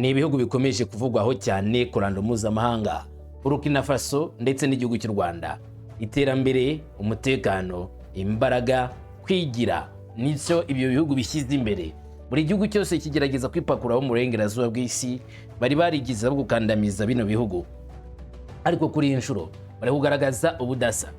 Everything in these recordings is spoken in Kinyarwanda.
ni ibihugu bikomeje kuvugwaho cyane ku ruhando mpuzamahanga, Burkina Faso ndetse n'igihugu cy'u Rwanda. Iterambere, umutekano, imbaraga, kwigira nicyo ibyo bihugu bishyize imbere. Buri gihugu cyose kigerageza kwipakuraho mu burengerazuba bw'isi bari barigize abo gukandamiza bino bihugu. Ariko kuri iyi nshuro bari kugaragaza ubudasa,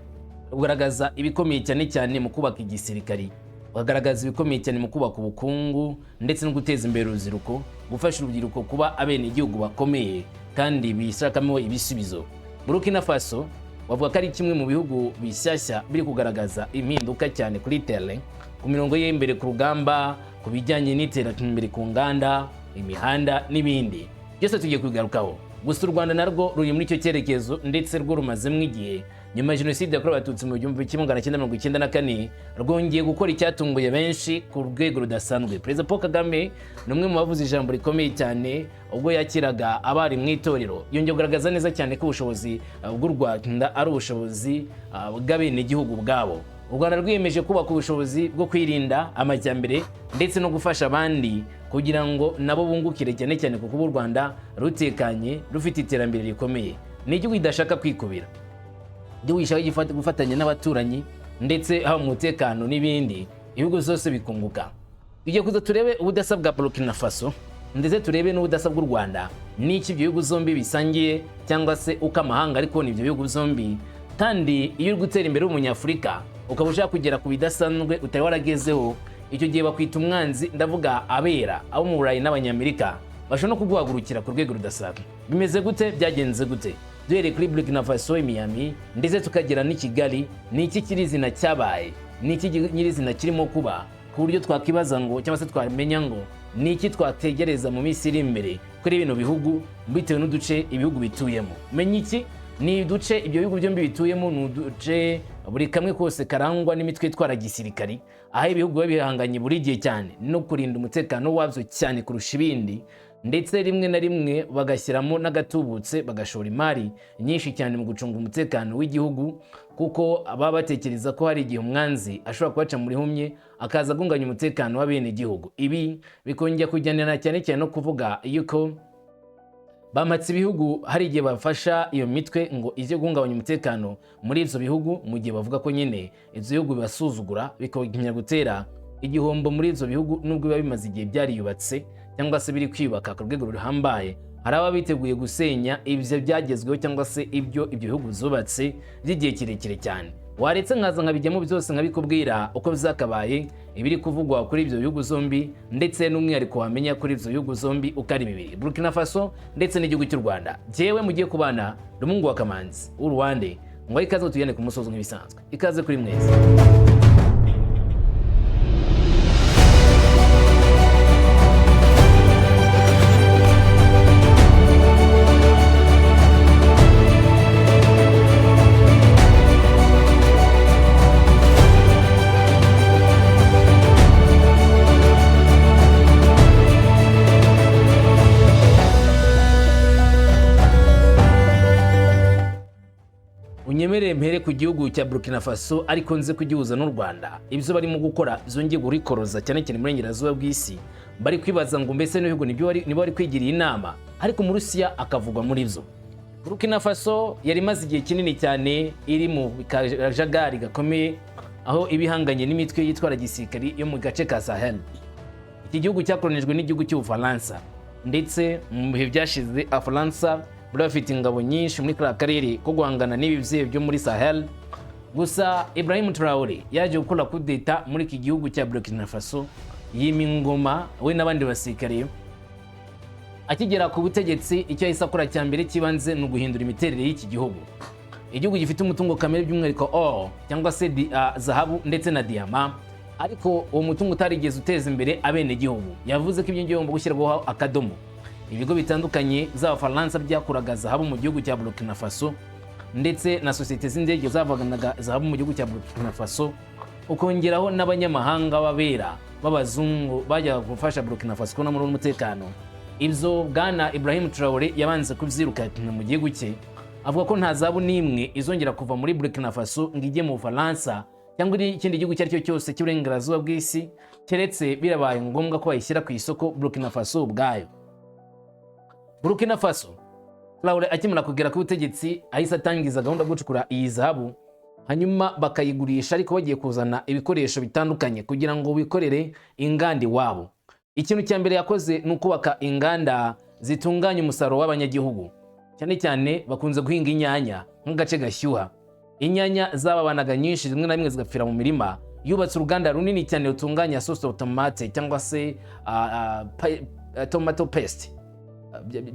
kugaragaza ibikomeye cyane cyane mu kubaka igisirikare, bakagaragaza ibikomeye cyane mu kubaka ubukungu ndetse no guteza imbere urubyiruko, gufasha urubyiruko kuba abene igihugu bakomeye kandi bishakamo ibisubizo. Burkina Faso bavuga ko ari kimwe mu bihugu bishyashya biri kugaragaza impinduka cyane kuri terrain, ku mirongo y'imbere ku rugamba, ku bijyanye n'iterambere ku nganda, imihanda n'ibindi. Byose tugiye kubigarukaho. Gusa u Rwanda narwo ruri muri icyo cyerekezo ndetse rwo rumazemo igihe nyuma ya jenoside yakorewe abatutsi mu 1994 rwongeye gukora icyatunguye benshi ku rwego rudasanzwe. Perezida P.Kagame ni umwe mu bavuze ijambo rikomeye cyane ubwo yakiraga abari mu itorero, yongeye kugaragaza neza cyane ko ubushobozi bw'u Rwanda ari ubushobozi bw'abene igihugu bwabo. U Rwanda rwiyemeje kubaka ubushobozi bwo kwirinda amajyambere ndetse no gufasha abandi kugira ngo nabo bungukire cyane cyane kuko u Rwanda rutekanye rufite iterambere rikomeye. Ni igihugu kidashaka kwikubira, igihugu gishaka gufatanya n'abaturanyi ndetse haba mu mutekano n'ibindi, ibihugu zose bikunguka. Tugiye kuza turebe ubudasa bwa Burkina Faso ndetse turebe n'ubudasa bw'u Rwanda, n'iki ibyo bihugu zombi bisangiye cyangwa se uko amahanga ariko n'ibyo bihugu zombi. Kandi iyo uri gutera imbere w'umunyafurika ukaba ushaka kugera ku bidasanzwe utari waragezeho, icyo gihe bakwita umwanzi. Ndavuga abera abo mu Burayi n'Abanyamerika bashobora no kuguhagurukira ku rwego rudasanzwe. Bimeze gute? Byagenze gute? Duhereye kuri Burkina Faso, Miami ndetse tukagera n'i Kigali, ni iki kirizina cyabaye, ni iki nyirizina kirimo kuba, ku buryo twakibaza ngo cyangwa se twamenya ngo ni iki twategereza mu minsi iri imbere kuri bino bihugu bitewe n'uduce ibihugu bituyemo. Menya iki ni uduce ibyo bihugu byombi bituyemo, ni uduce buri kamwe kose karangwa n'imitwe itwara gisirikari, aho ibihugu biba bihanganye buri gihe cyane no kurinda umutekano wabyo cyane kurusha ibindi, ndetse rimwe na rimwe bagashyiramo n'agatubutse bagashora imari nyinshi cyane mu gucunga umutekano w'igihugu, kuko baba batekereza ko hari igihe umwanzi ashobora kubaca muri humye akaza agunganya umutekano w'abene igihugu. Ibi bikongera kujyanira cyane cyane no kuvuga yuko bamatse ibihugu hari igihe bafasha iyo mitwe ngo ije guhungabanya umutekano muri ibyo bihugu, mu gihe bavuga ko nyine ibyo bihugu bibasuzugura, bikongera gutera igihombo muri ibyo bihugu nubwo biba bimaze igihe byariyubatse cyangwa se biri kwiyubaka ku rwego ruhambaye. Hari ababa biteguye gusenya ibyo byagezweho cyangwa se ibyo bihugu zubatse by'igihe kirekire cyane. Waretse nkaza nkabijyamo byose nkabikubwira uko bizakabaye, ibiri kuvugwa kuri ibyo bihugu zombi ndetse n'umwihariko wamenya kuri ibyo bihugu zombi uko ari bibiri, Burkina Faso ndetse n'igihugu cy'u Rwanda. Jewe mugiye kubana Umuhungu wa Kamanzi w'Urwanda, ngo ikaze tujyane ku musozo nk'ibisanzwe. Ikaze kuri mwese. Unyemerere mpere ku gihugu cya Burkina Faso ariko nze kugihuza n'u Rwanda. Ibyo barimo gukora byongeye gurikoroza cyane cyane mu burengerazuba bw'isi, bari kwibaza ngo mbese n'ibihugu nibo bari kwigirira inama, ariko mu Rusiya akavugwa muri byo. Burkina Faso yari imaze igihe kinini cyane iri mu kajagari gakomeye, aho ibihanganye n'imitwe yitwara gisirikari yo mu gace ka Sahel. Iki gihugu cyakolonijwe n'igihugu cy'Ubufaransa, ndetse mu bihe byashize Abafaransa bari bafite ingabo nyinshi muri kariya karere ko guhangana n'ibi byihe byo muri Sahel. Gusa Traore yaje gukora kudeta muri iki gihugu cya Burkina Faso, yima ingoma we n'abandi basirikare. Akigera ku butegetsi, icyo yahise akora cya mbere kibanze ni uguhindura imiterere y'iki gihugu. Igihugu gifite umutungo kamere by'umwihariko or cyangwa se zahabu ndetse na diyama, ariko uwo mutungo utarigeze uteza imbere abene igihugu. Yavuze ko ibyo ngibyo gushyirwaho akadomo. Ibigo bitandukanye z'Abafaransa byakuraga zahabu mu gihugu cya Burkina Faso, ndetse na sosiyete z'indege zavanaga zahabu mu gihugu cya Burkina Faso, ukongeraho n'abanyamahanga babera b'abazungu bajya gufasha Burkina Faso kubona muri umutekano. Ibyo Bwana Traore yabanze kubyirukana mu gihugu cye, avuga ko nta zahabu n'imwe izongera kuva muri Burkina Faso ngo ijye mu Bufaransa cyangwa ikindi gihugu icyo ari cyo cyose cy'uburengerazuba bw'isi, keretse birabaye ngombwa ko bayishyira ku isoko Burkina Faso ubwayo. Burkina Faso, Traore akimara kugera ku butegetsi ahise atangiza gahunda yo gucukura iyi zahabu, hanyuma bakayigurisha ariko bagiye kuzana ibikoresho bitandukanye kugira ngo bikorere inganda iwabo. Ikintu cya mbere yakoze ni ukubaka inganda zitunganya umusaruro w'abanyagihugu, cyane cyane bakunze guhinga inyanya nk'agace gashyuha. Inyanya zababanaga nyinshi zimwe na rimwe zigapfira mu mirima. Yubatse uruganda runini cyane rutunganya sauce de tomate cyangwa se tomato paste,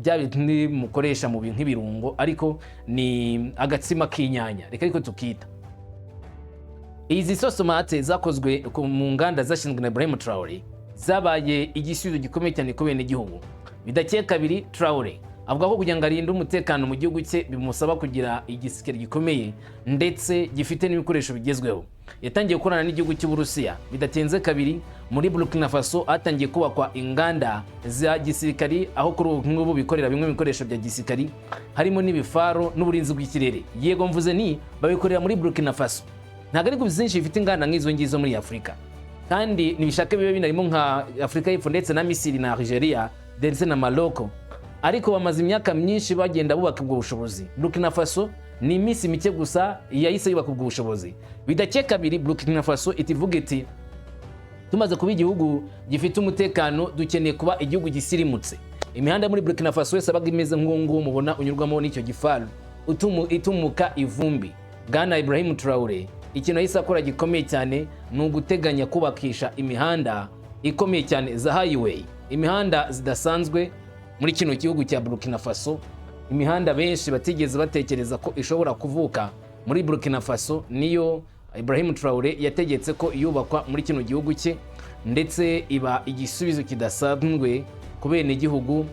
bya bintu mukoresha mu bintu nk'ibirungo ariko ni agatsima k'inyanya, reka ariko tukita. Izi sauce tomate zakozwe mu nganda zashinzwe na Ibrahim Traore zabaye igisubizo gikomeye cyane ku bene igihugu. Bidakeye kabiri, Traore avuga ko kugira ngo arinde umutekano mu gihugu cye bimusaba kugira igisirikare gikomeye ndetse gifite n'ibikoresho bigezweho. Yatangiye gukorana n'igihugu cy'Uburusiya. Bidatenze kabiri, muri Burkina Faso hatangiye kubakwa inganda za gisirikare, aho kuri ubu bikorera bimwe mu bikoresho bya gisirikare harimo n'ibifaro n'uburinzi bw'ikirere. Yego mvuze ni babikorera muri Burkina Faso. Ntabwo ari byinshi bifite inganda nk'izo ngizo muri Afurika, kandi nibishaka bibe binarimo nka Afurika y'Epfo ndetse na Misiri na Algeria ndetse na Morocco, ariko bamaze imyaka myinshi bagenda bubaka ubwo bushobozi. Burkina Faso ni iminsi mike gusa yahise yubaka ubwo bushobozi. Bidakeye kabiri, Burkina Faso itivuga iti tumaze kuba igihugu gifite umutekano dukeneye kuba igihugu gisirimutse. Imihanda muri Burkina Faso yose abaga imeze nk'uwo mubona unyurwamo n'icyo gifaru itumuka ivumbi. Bwana Ibrahim Traore ikintu yahise akora gikomeye cyane ni uguteganya kubakisha imihanda ikomeye cyane za highway, imihanda zidasanzwe muri kino gihugu cya Burkina Faso. Imihanda benshi batigeze batekereza ko ishobora kuvuka muri Burkina Faso niyo Ibrahim Traore yategetse ko yubakwa muri kino gihugu cye, ndetse iba igisubizo kidasanzwe ku bene igihugu.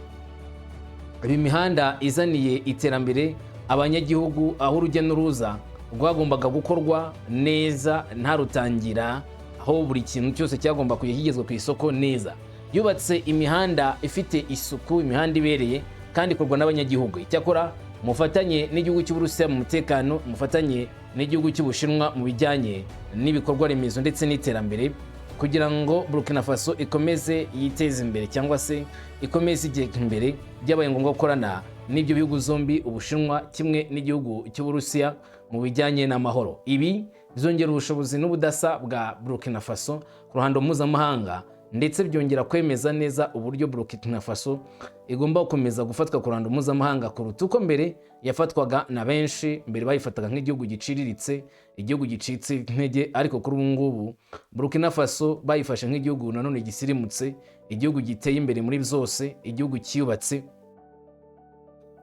Ibi mihanda izaniye iterambere abanyagihugu, aho urujya n'uruza rwagombaga gukorwa neza nta rutangira, aho buri kintu cyose cyagomba kujya kigezwa ku isoko neza. Yubatse imihanda ifite isuku, imihanda ibereye kandi ikorwa n'abanyagihugu. Icyakora mufatanye n'igihugu cy'Uburusiya mu mutekano, mufatanye n'igihugu cy'Ubushinwa mu bijyanye n'ibikorwa remezo ndetse n'iterambere, kugira ngo Burkina Faso ikomeze yiteze imbere cyangwa se ikomeze ijye imbere. Byabaye ngombwa gukorana n'ibyo bihugu zombi, Ubushinwa kimwe n'igihugu cy'Uburusiya, mu bijyanye n'amahoro. Ibi bizongera ubushobozi n'ubudasa bwa Burkina Faso ku ruhando mpuzamahanga, ndetse byongera kwemeza neza uburyo Burkina Faso igomba gukomeza gufatwa ku ruhando mpuzamahanga kuruta uko mbere yafatwaga na benshi. Mbere bayifataga nk'igihugu giciriritse, igihugu gicitse intege, ariko kuri ubu ngubu Burkina Faso bayifashe nk'igihugu nanone gisirimutse, igihugu giteye imbere muri byose, igihugu cyubatse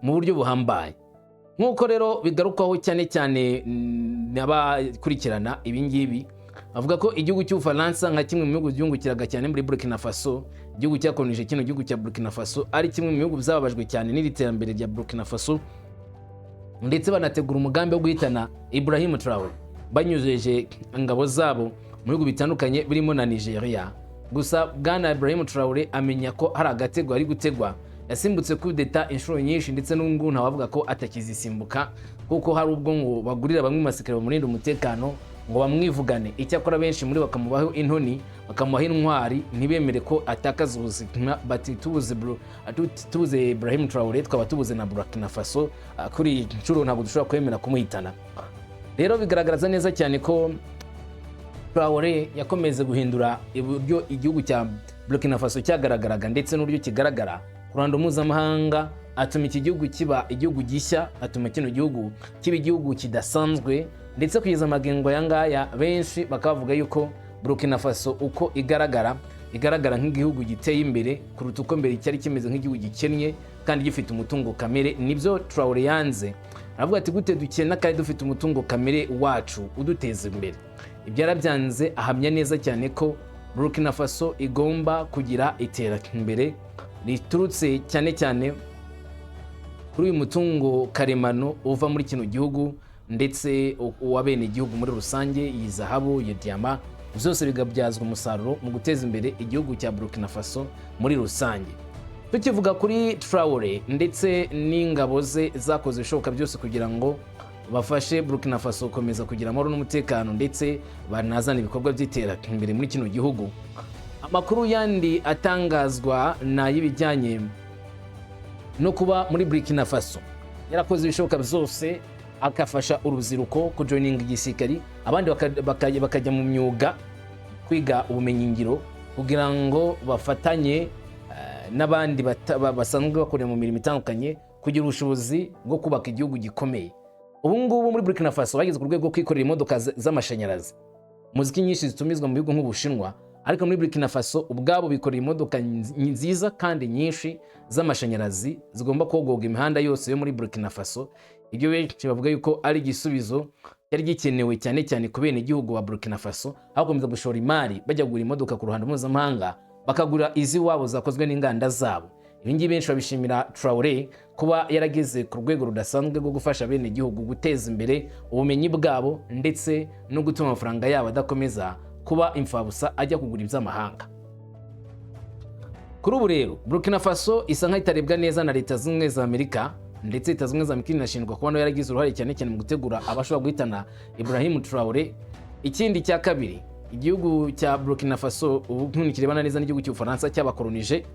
mu buryo buhambaye. Nk'uko rero bigarukwaho cyane cyane n'abakurikirana ibingibi, avuga ko igihugu cy'Ubufaransa nka kimwe mu bihugu byungukiraga cyane muri Burkina Faso, igihugu cyakolonije kino gihugu cya Burkina Faso, ari kimwe mu bihugu byababajwe cyane n'iri terambere rya Burkina Faso, ndetse banategura umugambi wo guhitana Ibrahim Traore banyujeje ingabo zabo mu bihugu bitandukanye birimo na Nigeria. Gusa Bwana Ibrahim Traore amenya ko hari agatego ari gutegwa. Yasimbutse coup d'etat inshuro nyinshi, ndetse n'ubwo ntawavuga ko atakizisimbuka, kuko hari ubwo ngo bagurira bamwe masikare bamurinda umutekano ngo bamwivugane. Icyakora benshi muri bakamubaho intoni, bakamubaho intwari, ntibemere ko atakaza ubuzima. Bati tubuze Ibrahim Traore twaba tubuze na Burkina Faso. Kuri iyi nshuro ntabwo dushobora kwemera kumuhitana. Rero bigaragaza neza cyane ko Traore yakomeze guhindura uburyo igihugu cya Burkina Faso cyagaragaraga, ndetse n'uburyo kigaragara ku ruhando mpuzamahanga. Atuma iki gihugu kiba igihugu gishya, atuma kino gihugu kiba igihugu kidasanzwe, ndetse kugeza amagengo aya ngaya benshi bakavuga yuko Burkina Faso uko igaragara nk'igihugu giteye imbere kuruta uko mbere cyari kimeze nk'igihugu gikennye kandi gifite umutungo kamere. Nibyo Traore yanze, aravuga ati gute dukena kandi dufite umutungo kamere wacu uduteza imbere. Ibyo yarabyanze, ahamya neza cyane ko Burkina Faso igomba kugira iterambere riturutse cyane cyane kuri uyu mutungo karemano uva muri kino gihugu, ndetse uwabene igihugu muri rusange, iyi zahabu, iyi diyama, byose bigabyazwa umusaruro mu guteza imbere igihugu cya Burkina Faso muri rusange. Tukivuga kuri Traore ndetse n'ingabo ze zakoze ibishoboka byose kugira ngo bafashe Burkina Faso gukomeza kugira amahoro n'umutekano, ndetse banazana ibikorwa by'iterambere muri kino gihugu. Amakuru yandi atangazwa na y'ibijyanye no kuba muri Burkina Faso yarakoze ibishoboka byose akafasha urubyiruko kujoininga igisirikare, abandi bakajya mu myuga kwiga ubumenyi ngiro kugira ngo bafatanye n'abandi basanzwe bakorera mu mirimo itandukanye kugira ubushobozi bwo kubaka igihugu gikomeye. Ubu ngubu muri Burkina Faso bageze ku rwego rwo kwikorera imodoka z'amashanyarazi, muziki nyinshi zitumizwa mu bihugu nk'Ubushinwa, ariko muri Burkina Faso ubwabo bikorera imodoka nziza kandi nyinshi z'amashanyarazi zigomba kogoga imihanda yose yo muri Burkina Faso. Ibyo benshi bavuga yuko ari igisubizo cyari gikenewe cyane cyane ku bene igihugu wa Burkina Faso, aho komeza gushora imari bajya kugura imodoka ku ruhando mpuzamahanga bakagura izi wabo zakozwe n'inganda zabo. Ibi ngibi benshi babishimira Traore kuba yarageze ku rwego rudasanzwe rwo gufasha bene igihugu guteza imbere ubumenyi bwabo ndetse no gutuma amafaranga yabo adakomeza kuba imfabusa ajya kugura iby'amahanga. Kuri ubu rero Burkina Faso isa nk'itarebwa neza na Leta Zunze Ubumwe za Amerika, ndetse Leta Zunze Ubumwe za Amerika inashinjwa kuba yaragize uruhare cyane cyane mu gutegura abashobora guhitana Ibrahim Traore. Ikindi cya kabiri, igihugu cya Burkina Faso ubu ntikirebana neza n'igihugu cy'Ubufaransa cyabakolonije.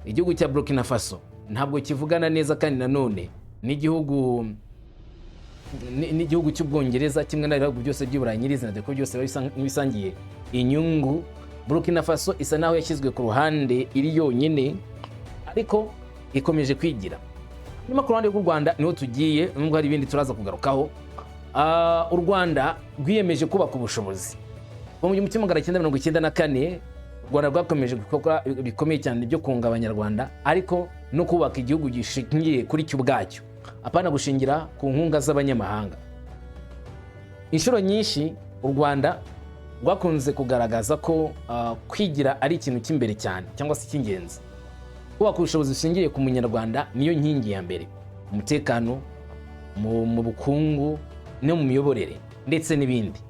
Igihugu cya Burkina Faso ntabwo kivugana neza kandi nanone n'igihugu cy'Ubwongereza kimwe n'ibihugu byose by'Uburayi nyirizina, dore ko byose bisangiye inyungu. Burkina Faso isa naho yashyizwe ku ruhande iri yonyine, ariko ikomeje kwigira. Nyuma ku ruhande rw'u Rwanda niho tugiye, nubwo hari ibindi turaza kugarukaho. U Rwanda rwiyemeje kubaka ubushobozi. Mu 1994 u Rwanda rwakomeje gukora bikomeye cyane byo kunga Abanyarwanda, ariko no kubaka igihugu gishingiye kuri cyo ubwacyo, apana gushingira ku nkunga z'abanyamahanga. Inshuro nyinshi u Rwanda rwakunze kugaragaza ko kwigira ari ikintu cy'imbere cyane cyangwa se cy'ingenzi. Kubaka ubushobozi bushingiye ku munyarwanda niyo nkingi ya mbere, umutekano, mu bukungu no mu miyoborere ndetse n'ibindi.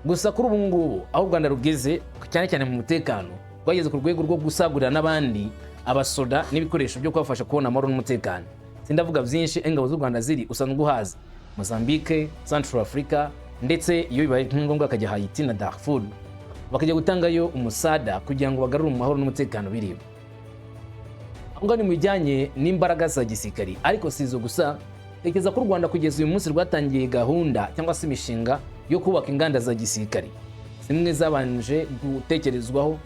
Gusa kuri ubu ngubu aho u Rwanda rugeze cyane cyane mu mutekano, rwageze ku rwego rwo gusagurira n'abandi abasoda n'ibikoresho byo kubafasha kubona amahoro n'umutekano. Sindavuga byinshi, ingabo z'u Rwanda ziri usanzwe uhazi Mozambique, Central Africa, ndetse iyo bibaye ngombwa akajya Haiti na Darfur bakajya gutangayo umusada kugira ngo bagarure mu mahoro n'umutekano biriho. Ngo ni mu bijyanye n'imbaraga za gisirikare, ariko sizo gusa. Tekereza ko u Rwanda kugeza uyu munsi rwatangiye gahunda cyangwa se imishinga yo kubaka inganda za gisirikare, zimwe zabanje gutekerezwaho,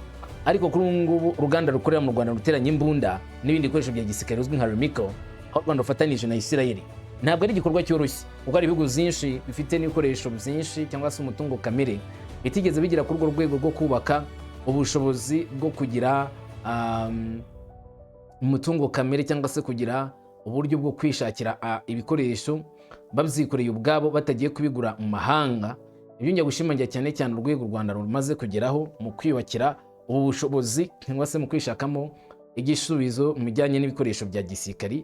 ariko kuri ubu ngubu uruganda rukorera mu Rwanda ruteranya imbunda n'ibindi bikoresho bya gisirikare uzwi nka Remiko, aho u Rwanda rufatanije na Israel. Ntabwo ari igikorwa cyoroshye kuko ari ibihugu byinshi bifite n'ibikoresho byinshi cyangwa se umutungo kamere bitigeze bigira kuri urwo rwego rwo kubaka ubushobozi bwo kugira umutungo kamere cyangwa se kugira uburyo bwo kwishakira ibikoresho babyikoreye ubwabo batagiye kubigura mu mahanga. Ibyo njya gushimangira cyane cyane urwego u Rwanda rumaze kugeraho mu kwiyubakira ubu bushobozi cyangwa se mu kwishakamo igisubizo mu bijyanye n'ibikoresho bya gisirikare.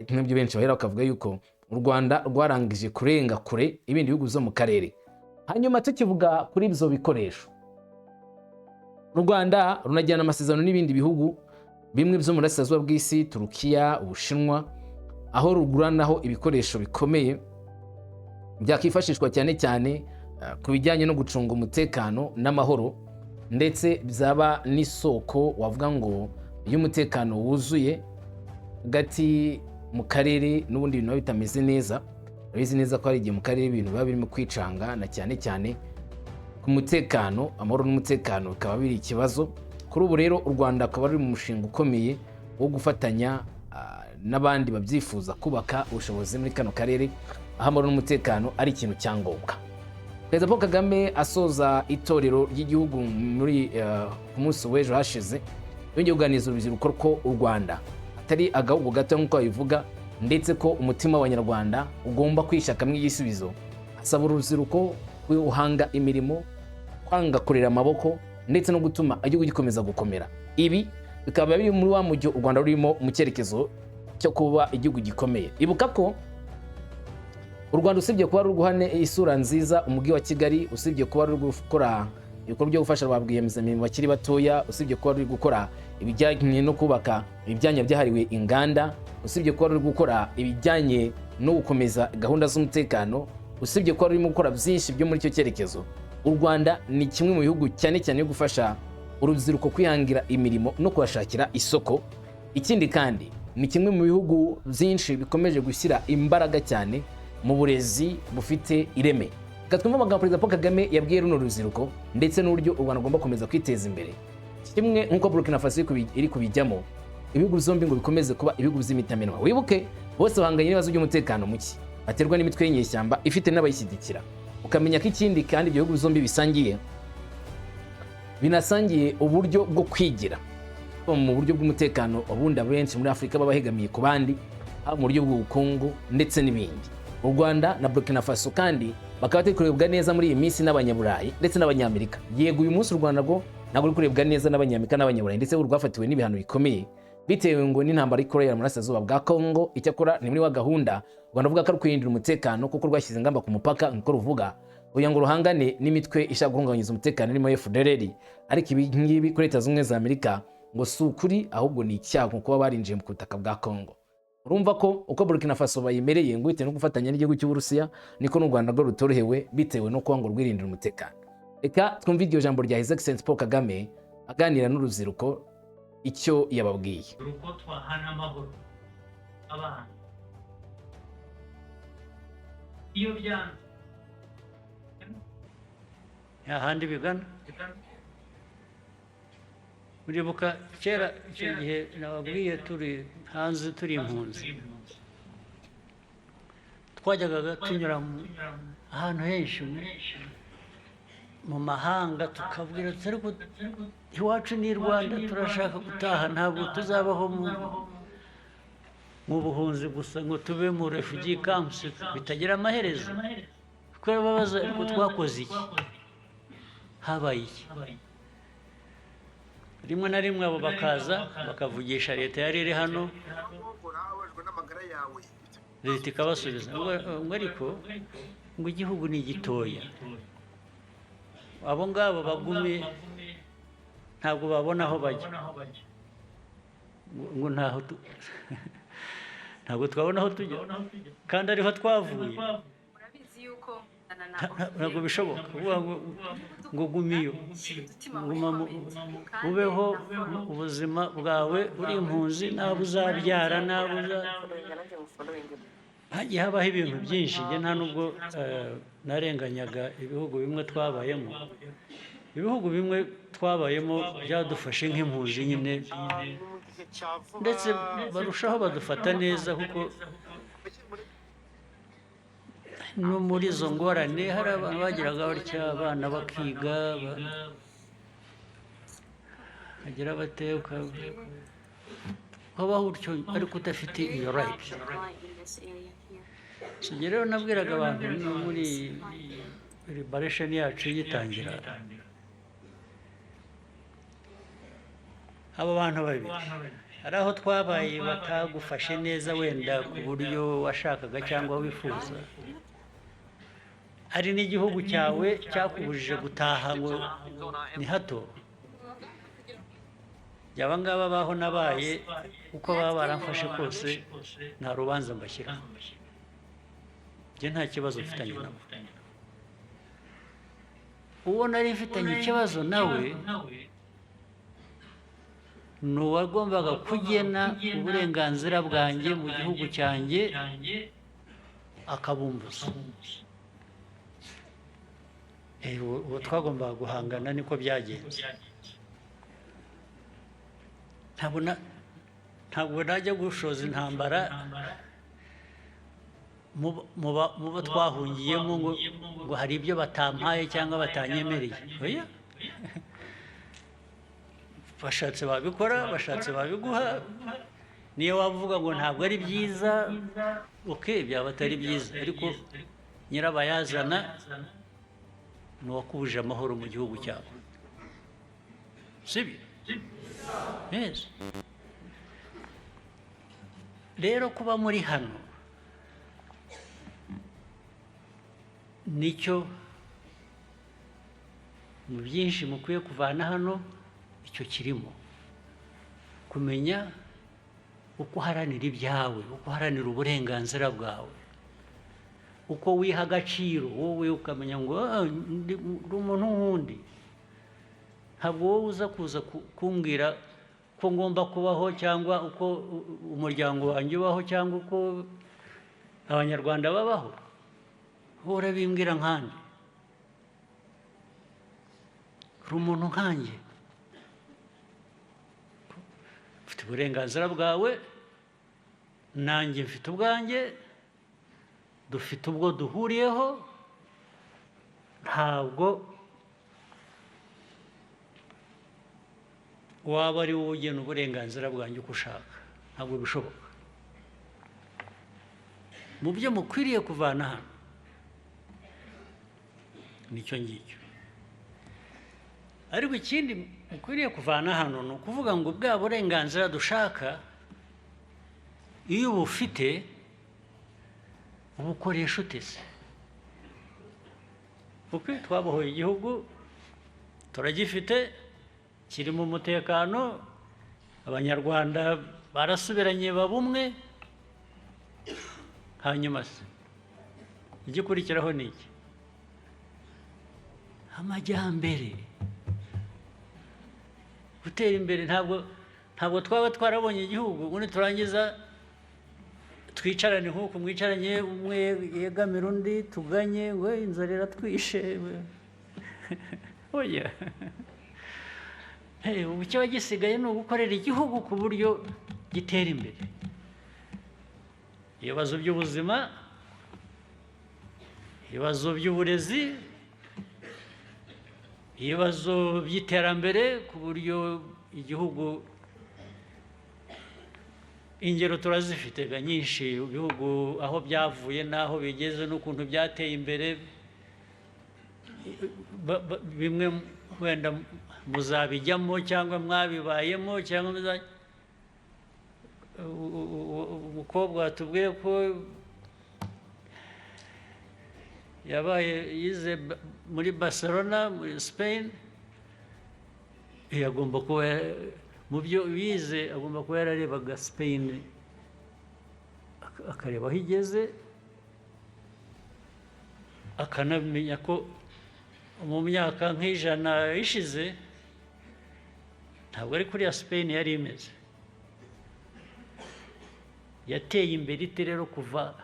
Nabyo benshi bahera bakavuga yuko u Rwanda rwarangije kurenga kure ibindi bihugu zo mu karere. Hanyuma tukivuga kuri ibyo bikoresho, u Rwanda runajyana amasezerano n'ibindi bihugu bimwe byo mu burasirazuba bw'isi, Turukiya, Ubushinwa, aho ruguranaho ibikoresho bikomeye byakifashishwa cyane cyane ku bijyanye no gucunga umutekano n'amahoro, ndetse byaba n'isoko wavuga ngo y'umutekano wuzuye hagati mu karere n'ubundi bintu bitameze neza. Urabizi neza ko hari igihe mu karere ibintu biba birimo kwicanga, na cyane cyane ku mutekano, amahoro n'umutekano bikaba biri ikibazo. Kuri ubu rero u Rwanda akaba ari mu mushinga ukomeye wo gufatanya n'abandi babyifuza kubaka ubushobozi muri kano karere, aho amahoro n'umutekano ari ikintu cyangombwa. Perezida P.Kagame asoza itorero ry'igihugu muri ku munsi w'ejo hashize, yongeye kuganiriza urubyiruko ko u Rwanda atari agahugu gato nk'uko babivuga, ndetse ko umutima w'Abanyarwanda ugomba kwishakamo igisubizo. Asaba urubyiruko guhanga imirimo, kwanga kurera amaboko, ndetse no gutuma igihugu gikomeza gukomera. Ibi bikaba biri muri wa mujyo u Rwanda rurimo mu cyerekezo cyo kuba igihugu gikomeye. Ibuka ko u Rwanda usibye kuba ruri guhana isura nziza umujyi wa Kigali, usibye kuba ruri gukora ibikorwa byo gufasha ababwiyemezamirimo bakiri batoya, usibye kuba ruri gukora ibijyanye no kubaka ibyanya byahariwe inganda, usibye kuba ruri gukora ibijyanye no gukomeza gahunda z'umutekano, usibye kuba rurimo gukora byinshi byo muri icyo cyerekezo, u Rwanda ni kimwe mu bihugu cyane cyane yo gufasha urubyiruko kwihangira imirimo no kubashakira isoko. Ikindi kandi ni kimwe mu bihugu byinshi bikomeje gushyira imbaraga cyane mu burezi bufite ireme. Reka twumve amagambo Perezida Paul Kagame yabwiye runo rubyiruko ndetse n'uburyo u Rwanda rugomba komeza kwiteza imbere. Kimwe nk'uko Burkina Faso iri kubijyamo, ibihugu byombi ngo bikomeze kuba ibihugu by'imitamenwa. Wibuke bose bahanganye n'ibibazo by'umutekano muke baterwa n'imitwe y'inyeshyamba ifite n'abayishyigikira. Ukamenya ko ikindi kandi ibyo bihugu byombi binasangiye uburyo bwo kwigira mu buryo bw'umutekano. Ubundi abenshi muri Afurika baba bahegamiye ku bandi, mu buryo bw'ubukungu ndetse n'ibindi. U Rwanda na Burkina Faso kandi bakaba bari kurebwa neza muri iyi minsi n'abanyaburayi ndetse n'abanyamerika. Yego uyu munsi u Rwanda rwo ntabwo ruri kurebwa neza n'abanyamerika n'abanyaburayi, ndetse rwafatiwe n'ibihano bikomeye bitewe ngo n'intambara ikorera mu burasirazuba bwa Congo. Icyakora ni muri wa gahunda u Rwanda ruvuga ko ari kwirindira umutekano, kuko rwashyize ingamba ku mupaka nkuko ruvuga kugira ngo ruhangane n'imitwe ishaka guhungabanya umutekano irimo FDLR. Ariko ibi ngibi kuri Leta Zunze Ubumwe za Amerika ngo si ukuri, ahubwo ni icyaha kuba barinjiye mu butaka bwa Congo. Urumva ko uko Burkina Faso bayimereye ngo bitewe no gufatanya n'igihugu cy'Uburusiya, niko n'u Rwanda rwo rutorohewe bitewe no kuba ngo rwirindira umutekano. Reka twumve iryo jambo rya His Excellency Paul Kagame aganira n'urubyiruko icyo yababwiye. Uko twahana amahoro abana iyo byanze ahandi bigana. Muribuka kera icyo gihe nababwiye turi hanze, turi impunzi, twajyaga tunyura ahantu henshi mu mahanga, tukabwira ariko iwacu ni Rwanda, turashaka gutaha, ntabwo tuzabaho mu buhunzi gusa ngo tube mu refugee camps bitagira amaherezo. Kuko babaza ariko twakoze iki, habaye iki? Rimwe na rimwe abo bakaza bakavugisha leta yari iri hano, leta ikabasubiza ngo ariko ngo igihugu ni gitoya, abo ngabo bagume ntabwo babona aho bajya, ngo ntabwo twabona aho tujya kandi ariho twavuye. Ntabwo bishoboka ngo gumiyo ubeho ubuzima bwawe uri impunzi, n'abo uzabyara n'abo hagiye habaho ibintu byinshi. Njye nta nubwo narenganyaga ibihugu bimwe twabayemo. Ibihugu bimwe twabayemo byadufashe nk'impunzi nyine, ndetse barushaho badufata neza, kuko no muri izo ngorane hari abantu bagiraga batya, abana bakiga bagira bateka, ukabaho utyo ariko udafite iyo right. Rero nabwiraga abantu muri liberation yacu yitangira, abo bantu babiri hari aho twabaye batagufashe neza wenda ku buryo washakaga cyangwa wifuza, hari n'igihugu cyawe cyakubujije gutaha ngo ni hato. Yaba ngaba baho nabaye uko baba baramfashe kose nta rubanza mbashyira, njye nta kibazo mfitanye nabo. Uwo nari mfitanye ikibazo nawe ni uwagombaga kugena uburenganzira bwanjye mu gihugu cyanjye akabumbuza. Uwo twagombaga guhangana, niko byagenze. Ntabwo najya gushoza intambara mu bo twahungiyemo ngo hari ibyo batampaye cyangwa batanyemereye. Oya, bashatse babikora, bashatse babiguha. Niyo wavuga ngo ntabwo ari byiza, byaba atari byiza, ariko nyirabayazana ni uwakubuje amahoro mu gihugu cyawe, sibyo? Yes. Rero kuba muri hano nicyo mu byinshi mukwiye kuvana hano, icyo kirimo kumenya uko uharanira ibyawe, uko uharanira uburenganzira bwawe, uko wiha agaciro wowe, ukamenya ngo ndi umuntu nk'undi. Ntabwo wowe uza kuza kumbwira uko ngomba kubaho cyangwa uko umuryango wanjye ubaho cyangwa uko abanyarwanda babaho, urabimbwira nkanjye, uri umuntu nkanjye, ufite uburenganzira bwawe, nanjye mfite ubwanjye, dufite ubwo duhuriyeho, ntabwo waba ari wowe ugena uburenganzira bwanjye uko ushaka, ntabwo bishoboka. Mu byo mukwiriye kuvana hano nicyo ngicyo, ariko ikindi mukwiriye kuvana hano ni ukuvuga ngo bwa burenganzira dushaka iyo ubufite ubukoresha utese. Kuko twabohoye igihugu turagifite, kirimo umutekano, abanyarwanda barasubiranye baba umwe, hanyuma se igikurikiraho ni iki? Amajyambere, gutera imbere. Ntabwo twaba twarabonye igihugu ubundi turangiza twicarane nk'uko mwicaranye, umwe yegamira undi, tuganye ngo inzara iratwishe. Oya, ubu kiba gisigaye ni ugukorera igihugu ku buryo gitera imbere. Ibibazo by'ubuzima, ibibazo by'uburezi, ibibazo by'iterambere, ku buryo igihugu, ingero turazifite nyinshi, ibihugu aho byavuye n'aho bigeze n'ukuntu byateye imbere. Bimwe wenda muzabijyamo cyangwa mwabibayemo cyangwa umukobwa watubwiye ko yize muri Barcelona muri Spain, agomba kuba mu byo yize agomba kuba yararebaga Spain akareba aho igeze, akanamenya ko mu myaka nk'ijana ishize ntabwo ari kuriya Spain yari imeze. Yateye imbere ite rero kuva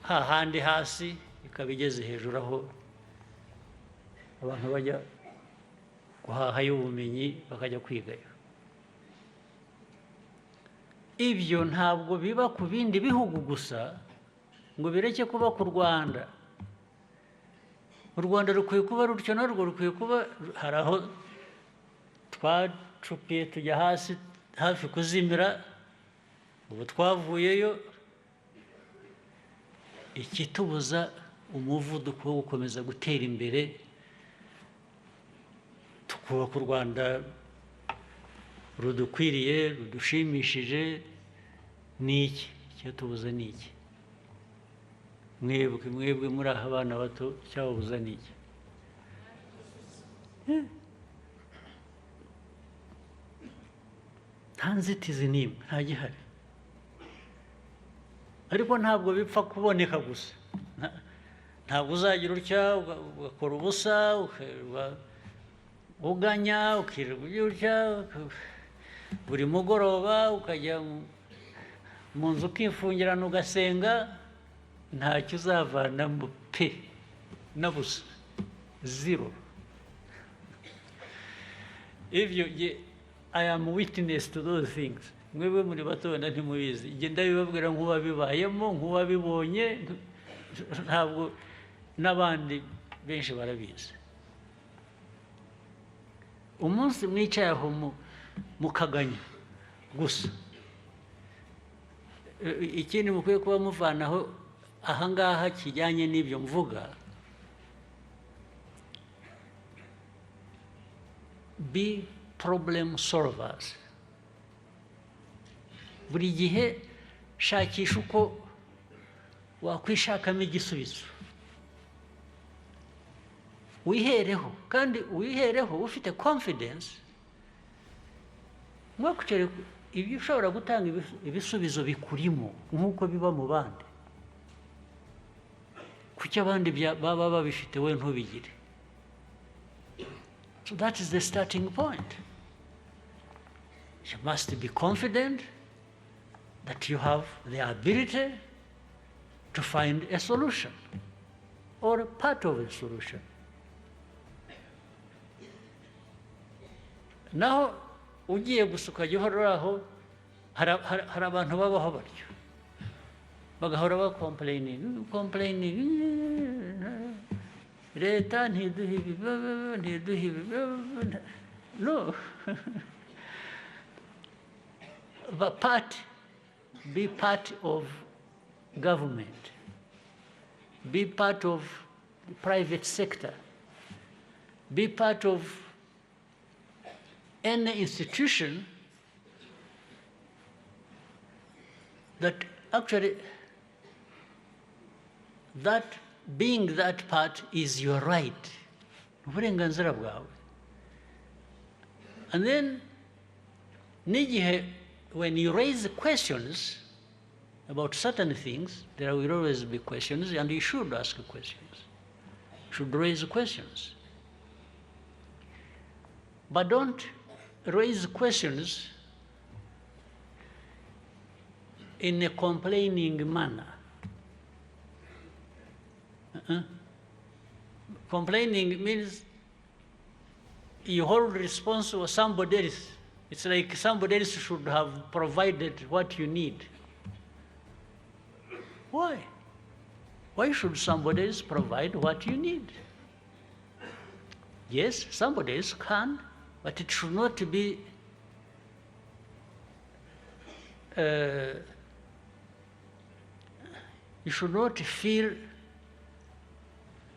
hahandi hasi ikaba igeze hejuru aho abantu bajya guhahayo ubumenyi bakajya kwigayo. Ibyo ntabwo biba ku bindi bihugu gusa ngo bireke kuba ku Rwanda. U Rwanda rukwiye kuba rutyo, narwo rukwiye kuba, hari aho twacupiye tujya hasi hafi kuzimira, ubu twavuyeyo. Ikitubuza umuvuduko wo gukomeza gutera imbere, tukubaka u Rwanda rudukwiriye, rudushimishije, ni iki? Icyatubuza ni iki? Mwebwe muri aha abana bato, icyababuza ni iki? Nta nzitizi n'imwe, nta gihari. Ariko ntabwo bipfa kuboneka gusa. Ntabwo uzagira utya ugakora ubusa, uganya, ukirirwa utya, buri mugoroba ukajya mu nzu ukifungirana ugasenga, ntacyo uzavanamo pe na busa, zero. I am witness to those things. Mwebwe muri bato wenda ntimubizi, ngenda bibabwira nk'uwabibayemo, nk'uwabibonye, ntabwo n'abandi benshi barabizi. Umunsi mwicaye aho mukaganya gusa, ikindi mukwiye kuba muvanaho ahangaha kijyanye n'ibyo mvuga, be problem solvers. Buri gihe shakisha uko wakwishakamo igisubizo, wihereho, kandi wihereho ufite confidence, mwakucere ibyo ushobora gutanga ibisubizo bikurimo nk'uko biba mu bandi. Kuki abandi baba babifite we ntubigire? So that is the starting point. You must be confident that you have the ability to find a solution or a part of a solution. Naho ugiye gusuka gihora aho hari abantu babaho batyo bagahora ba complaining leta ntiduhe ibi no but be part of government, be part of the private sector, be part of any institution that actually that being that part is your right. Uburenganzira bwawe. And then n'igihe when you raise questions about certain things, there will always be questions, and you should ask questions. You should raise questions. But don't raise questions in a complaining manner. Complaining means you hold responsible for somebody else. It's like somebody else should have provided what you need. Why? Why should somebody else provide what you need? Yes, somebody else can, but it should not be you should not feel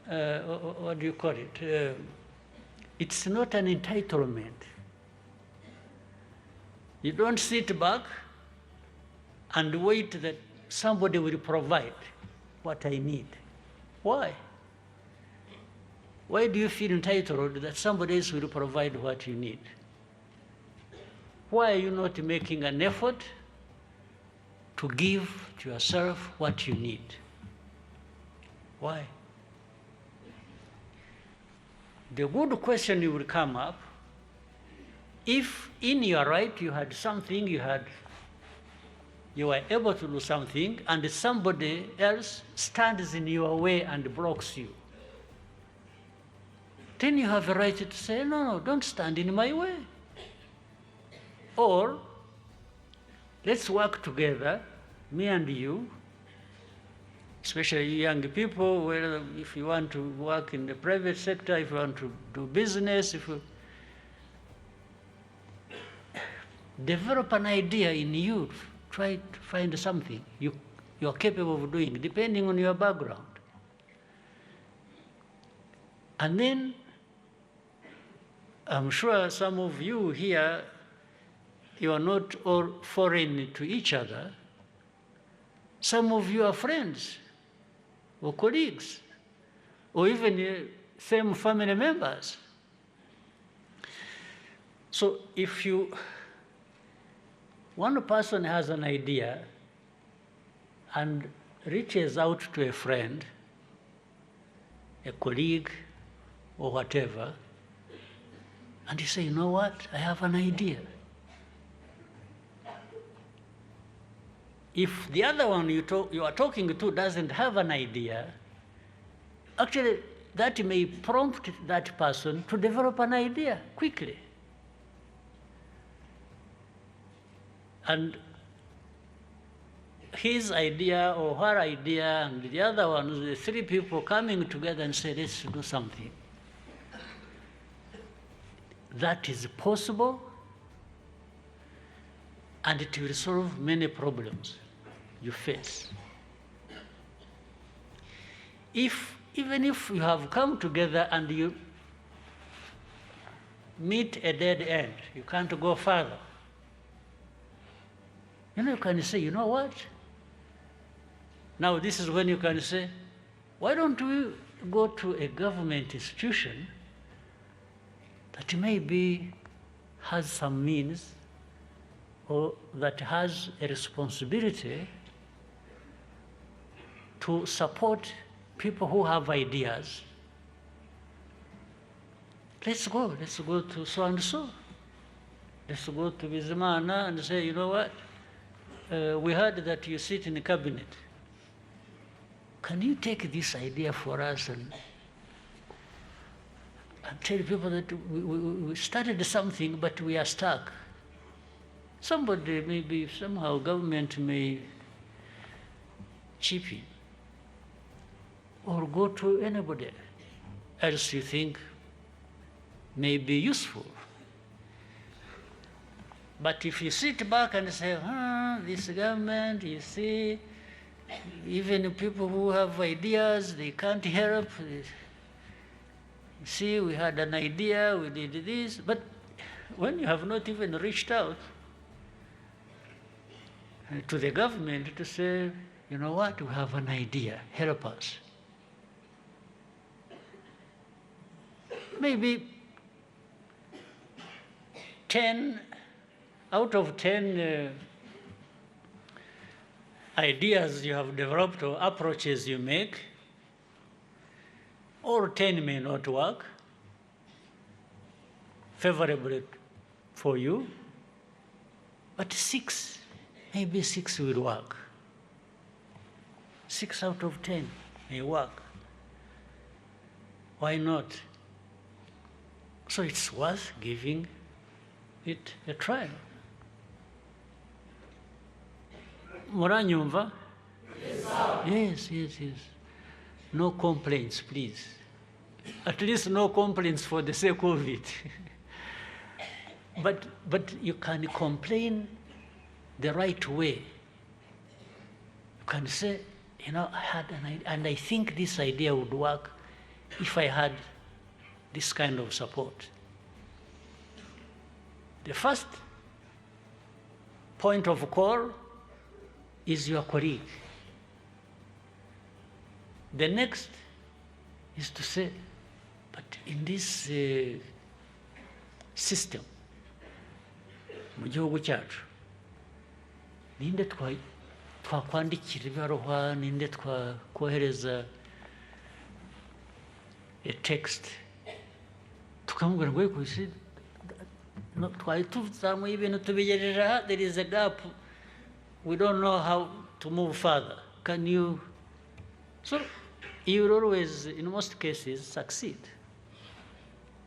what do you call it? It's not an entitlement. You don't sit back and wait that somebody will provide what I need. Why? Why do you feel entitled that somebody else will provide what you need? Why are you not making an effort to give to yourself what you need? Why? The good question will come up if in your right you had something, you were able to do something, and somebody else stands in your way and blocks you. Then you have a right to say, no, don't stand in my way. Or, let's work together, me and you, especially young people, where if you want to work in the private sector, if you want to do business, if you develop an idea in you, try to find something you're capable of doing, depending on your background. And then, I'm sure some of you here, you are not all foreign to each other. Some of you are friends or colleagues, or even same family members. So if one person has an idea and reaches out to a friend, a colleague, or whatever, and you say, you know what, I have an idea. If the other one you are talking to doesn't have an idea, actually that may prompt that person to develop an idea quickly. And his idea or her idea and the other one, the three people coming together and say, let's do something. That is possible, and it will solve many problems you face. Even if you have come together and you meet a dead end, you can't go further. You can say, you know what? Now this is when you can say, why don't we go to a government institution that maybe has some means or that has a responsibility to support people who have ideas. Let's go to so and so. Let's go to Bizimana and say, you know what? We heard that you sit in the cabinet. Can you take this idea for us and tell people that we started something, but we are stuck? Somebody, maybe somehow government may chip in, or go to anybody else you think may be useful. But if you sit back and say, this government, you see, even people who have ideas, they can't help. You see, we had an idea, we did this, but when you have not even reached out to the government to say, you know what, we have an idea, help us. Maybe 10 out of 10 ideas you have developed or approaches you make, or 10 may not work favorably for you, but 6, maybe 6 will work. 6 out of 10 may work. Why not? So it's worth giving it a try. Muranyumva? Yes, yes, yes. No complaints, please. At least no complaints for the sake of it. But you can complain the right way. You can say, you know, I had an idea, and I think this idea would work if I had this kind of support. The first point of call is your colleague. The next is to say, but in this system, mu gihugu cyacu, ninde twakwandikira ibaruwa, ninde twakohereza a text, tukamubwira ngo kwisi twari tuzamuye ibintu tubigejeje aha, there is a gap, we don't know how to move further. Can you? So you will always, in most cases, succeed.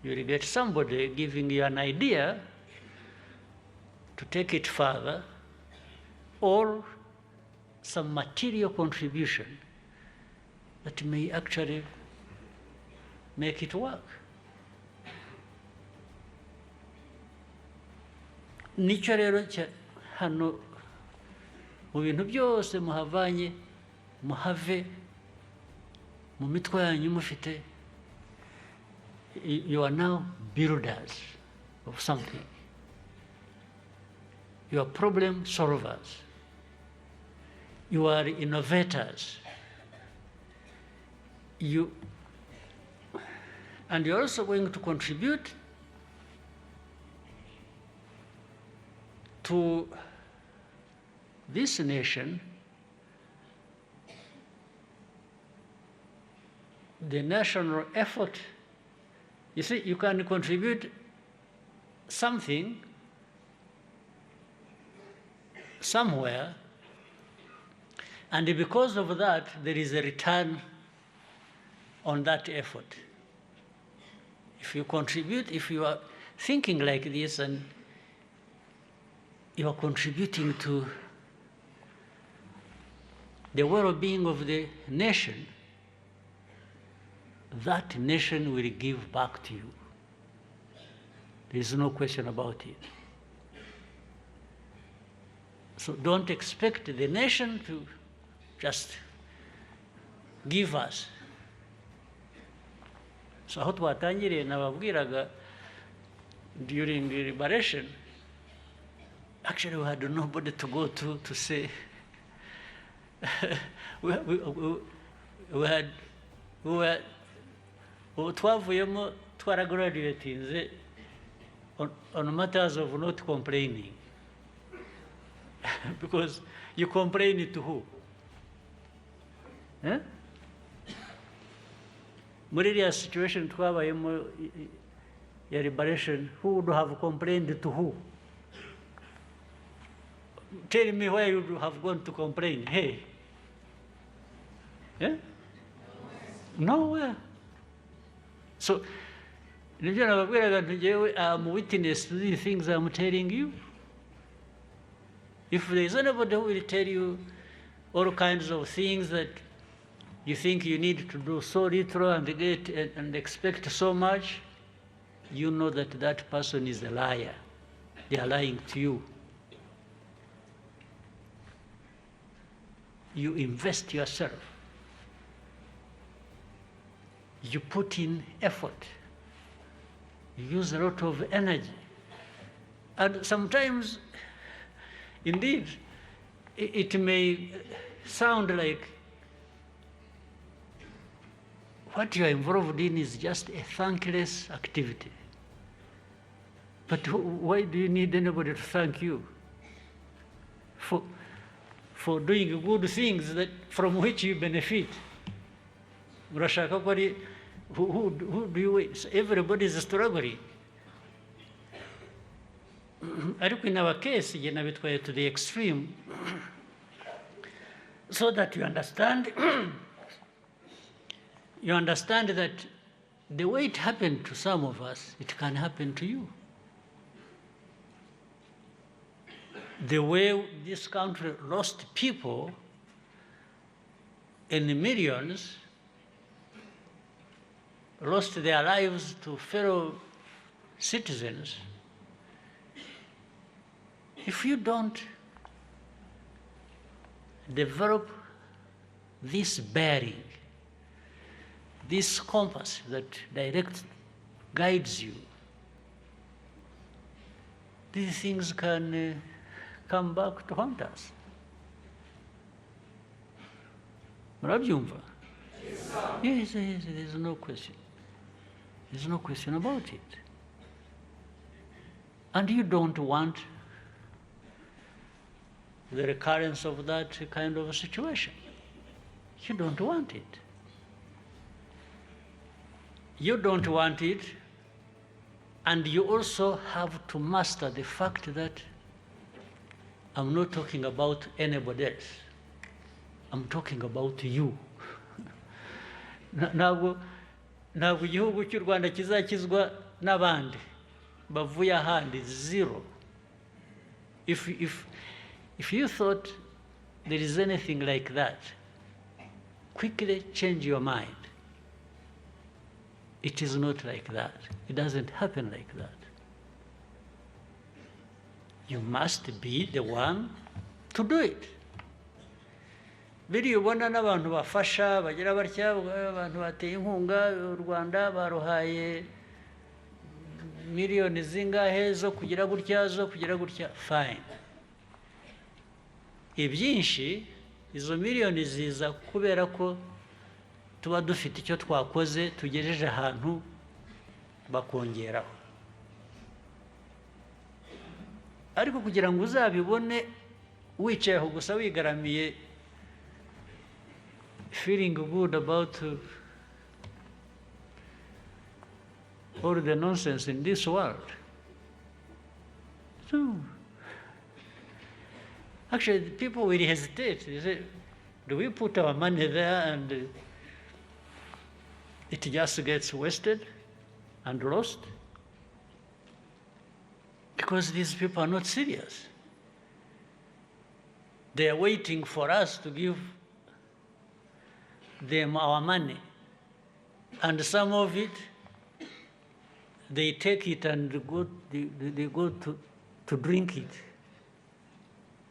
You will get somebody giving you an idea to take it further, or some material contribution that may actually make it work. Nicyo rero hano mu bintu byose muhavanye, muhave mu mitwe yanyu mufite, you are now builders of something. You are problem solvers. You are innovators. And you're also going to contribute to this nation, the national effort. You see, you can contribute something somewhere, and because of that, there is a return on that effort. If you contribute, if you are thinking like this and you are contributing to the well-being of the nation, that nation will give back to you. There is no question about it. So don't expect the nation to just give us. So aho twatangiriye nababwiraga during the liberation, actually we had nobody to go to say we were twavuyemo twaragraduatinze on matters of not complaining. Because you complain to who? Eh? Muri iriya situation twabayemo ya liberation, who would have complained to who? Tell me where you have gone to complain. Hey. Yeah? Nowhere. So, I'm witness to these things I'm telling you. If there is anybody who will tell you all kinds of things that you think you need to do so little and get and expect so much, you know that that person is a liar. They are lying to you. You invest yourself. You put in effort. You use a lot of energy. And sometimes, indeed, it may sound like what you are involved in is just a thankless activity. But why do you need anybody to thank you for doing good things that from which you benefit? Who do you wait? Everybody is struggling. In our case, to the extreme, so that you understand, that the way it happened to some of us, it can happen to you. The way this country lost people in millions, lost their lives to fellow citizens, if you don't develop this bearing, this compass that guides you, these things can come back to haunt us. Murabyumva? Yes, there's no question. There's no question about it. And you don't want the recurrence of that kind of a situation. You don't want it. You don't want it, and you also have to master the fact that I'm not talking about anybody else. I'm talking about you. Ntabwo igihugu cy'u Rwanda kizakizwa n'abandi bavuye ahandi, zero. If you thought there is anything like that, quickly change your mind. It is not like that. It doesn't happen like that. You must be the one to do it. Biriya ubona n'abantu bafasha bagira batya, abantu bateye inkunga u Rwanda baruhaye miliyoni zingahe zo kugira gutya, fine. Ibyinshi izo miliyoni ziza kubera ko tuba dufite icyo twakoze tugejeje ahantu bakongeraho. Ariko kugira ngo uzabibone wicaye aho gusa wigaramiye, feeling good about all the nonsense in this world. So, actually, people will hesitate. They say, do we put our money there and it just gets wasted and lost? Because these people are not serious. They are waiting for us to give them our money. And some of it, they take it and they go to drink it.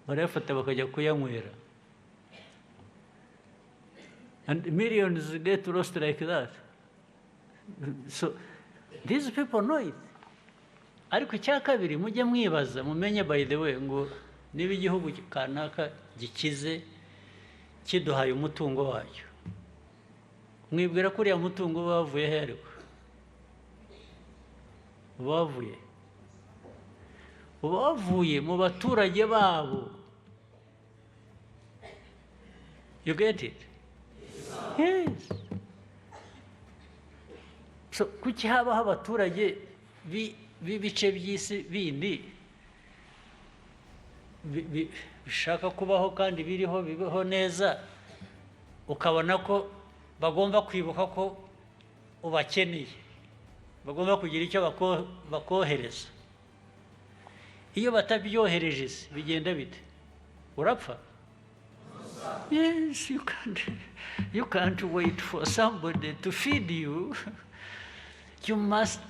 Barafata bakajya kuyanywera. And millions get lost like that. So these people know it. Ariko icya kabiri mujye mwibaza, mumenye by the way ngo niba igihugu kanaka gikize kiduhaye umutungo wacyo, mwibwira ko uriya mutungo bavuye he? Ariko bavuye mu baturage babo. You get it? Yes. So kuki habaho abaturage b'ibice by'isi bindi bishaka kubaho kandi biriho bibeho neza, ukabona ko bagomba kwibuka ko ubakeneye, bagomba kugira icyo bakohereza. Iyo batabyohereje bigenda bite? Urapfa? Yes, you can't wait for somebody to feed you. You must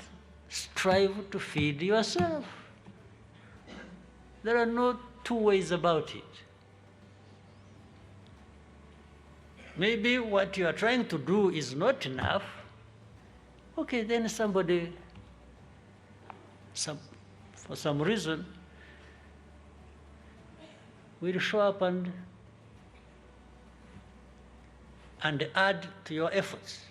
strive to feed yourself. There are no two ways about it. Maybe what you are trying to do is not enough. Okay, then somebody, for some reason, will show up and add to your efforts.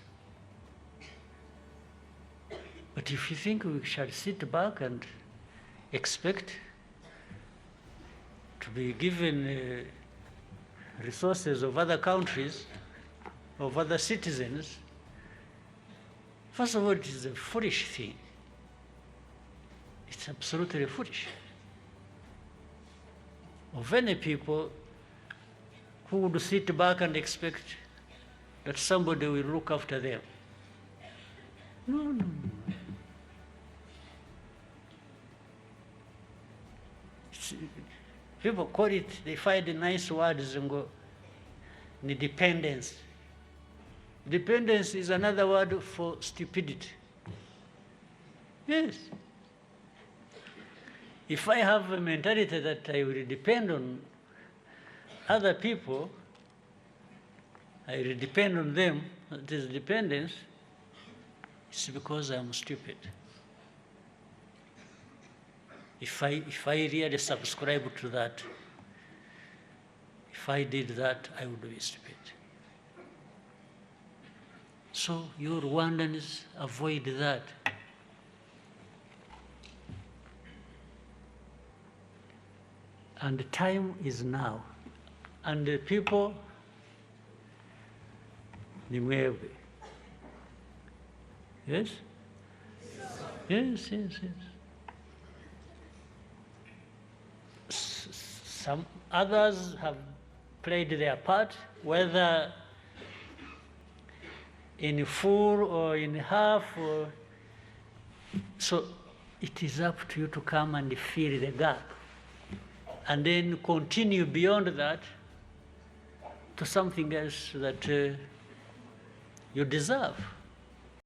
But if you think we shall sit back and expect to be given resources of other countries, of other citizens, first of all, it is a foolish thing. It's absolutely foolish. Of any people who would sit back and expect that somebody will look after them. No. People call it, they find nice words and go, dependence. Dependence is another word for stupidity. Yes. If I have a mentality that I will depend on other people, I will depend on them, that is dependence, it's because I'm stupid. If I really subscribe to that, if I did that, I would be stupid. So you Rwandans avoid that. And the time is now. And the people, ni mwebwe. Yes? Yes. Some others have played their part, whether in full or in half. So it is up to you to come and fill the gap. And then continue beyond that to something else that you deserve.